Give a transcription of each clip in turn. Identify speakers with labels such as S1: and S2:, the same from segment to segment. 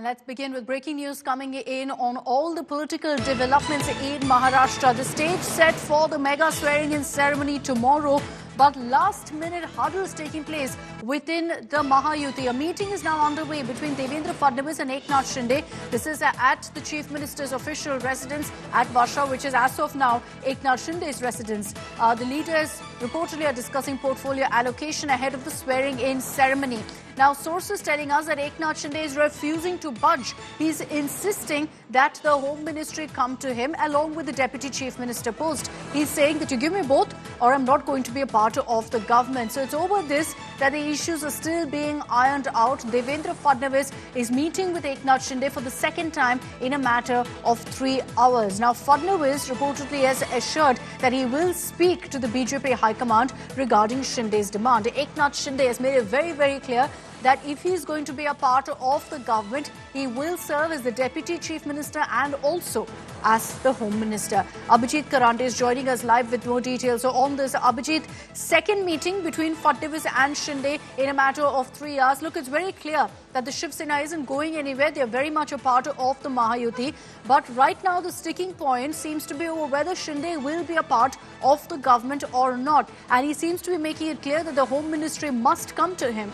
S1: And let's begin with breaking news coming in on all the political developments in Maharashtra. The stage set for the mega swearing-in ceremony tomorrow, but last-minute huddles taking place within the Mahayuti. A meeting is now underway between Devendra Fadnavis and Eknath Shinde. This is at the Chief Minister's official residence at Varsha, which is as of now Eknath Shinde's residence. The leaders reportedly are discussing portfolio allocation ahead of the swearing-in ceremony. Now, sources telling us that Eknath Shinde is refusing to budge. He's insisting that the Home Ministry come to him along with the Deputy Chief Minister post. He's saying that you give me both or I'm not going to be a part of the government. So it's over this that the issues are still being ironed out. Devendra Fadnavis is meeting with Eknath Shinde for the second time in a matter of 3 hours. Now, Fadnavis reportedly has assured that he will speak to the BJP High Command regarding Shinde's demand. Eknath Shinde has made it very, very clear that if he is going to be a part of the government, he will serve as the Deputy Chief Minister and also as the Home Minister. Abhijit Karande is joining us live with more details. So on this, Abhijit, second meeting between Fadnavis and Shinde in a matter of 3 hours. Look, it's very clear that the Shiv Sena isn't going anywhere. They're very much a part of the Mahayuti. But right now, the sticking point seems to be over whether Shinde will be a part of the government or not. And he seems to be making it clear that the Home Ministry must come to him.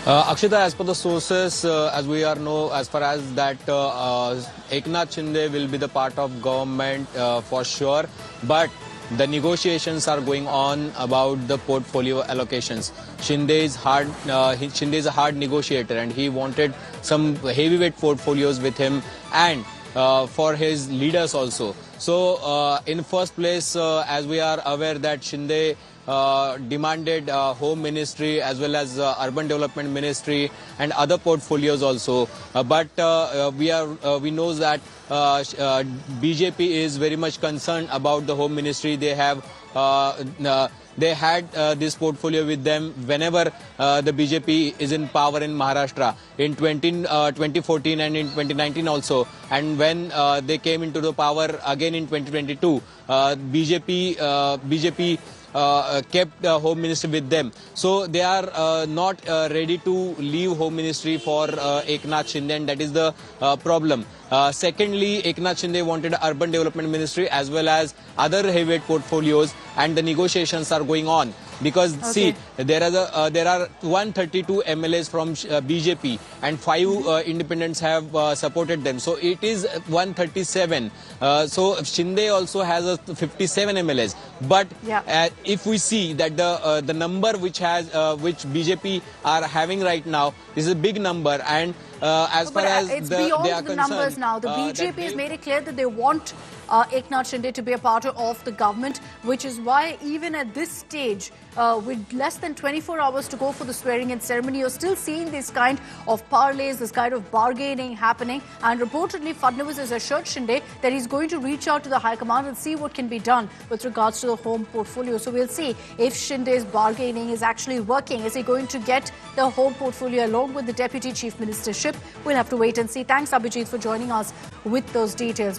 S2: Akshita, as per the sources, as we are know, as far as that Eknath Shinde will be the part of government for sure, but the negotiations are going on about the portfolio allocations. Shinde is a hard negotiator and he wanted some heavyweight portfolios with him and for his leaders also. So in first place, as we are aware that Shinde demanded Home Ministry as well as Urban Development Ministry and other portfolios also. But we know that BJP is very much concerned about the Home Ministry. They have they had this portfolio with them whenever the BJP is in power in Maharashtra in 2014 and in 2019 also. And when they came into the power again in 2022, BJP kept the Home Ministry with them. So they are not ready to leave Home Ministry for Eknath Shinde, and that is the problem. Secondly, Eknath Shinde wanted Urban Development Ministry as well as other heavyweight portfolios, and the negotiations are going on. Because see, there are 132 MLAs from BJP and 5 independents have supported them. So it is 137. So Shinde also has a 57 MLAs. But if we see that the number which BJP are having right now is a big number, and as far as
S1: it's
S2: they are
S1: beyond the numbers
S2: concerned,
S1: now. The BJP has made it clear that they want Eknath Shinde to be a part of the government, which is why even at this stage, with less than 24 hours to go for the swearing-in ceremony, you're still seeing this kind of parlays, this kind of bargaining happening. And reportedly, Fadnavis has assured Shinde that he's going to reach out to the High Command and see what can be done with regards to the home portfolio. So we'll see if Shinde's bargaining is actually working. Is he going to get the home portfolio along with the Deputy Chief Ministership? We'll have to wait and see. Thanks, Abhijit, for joining us with those details.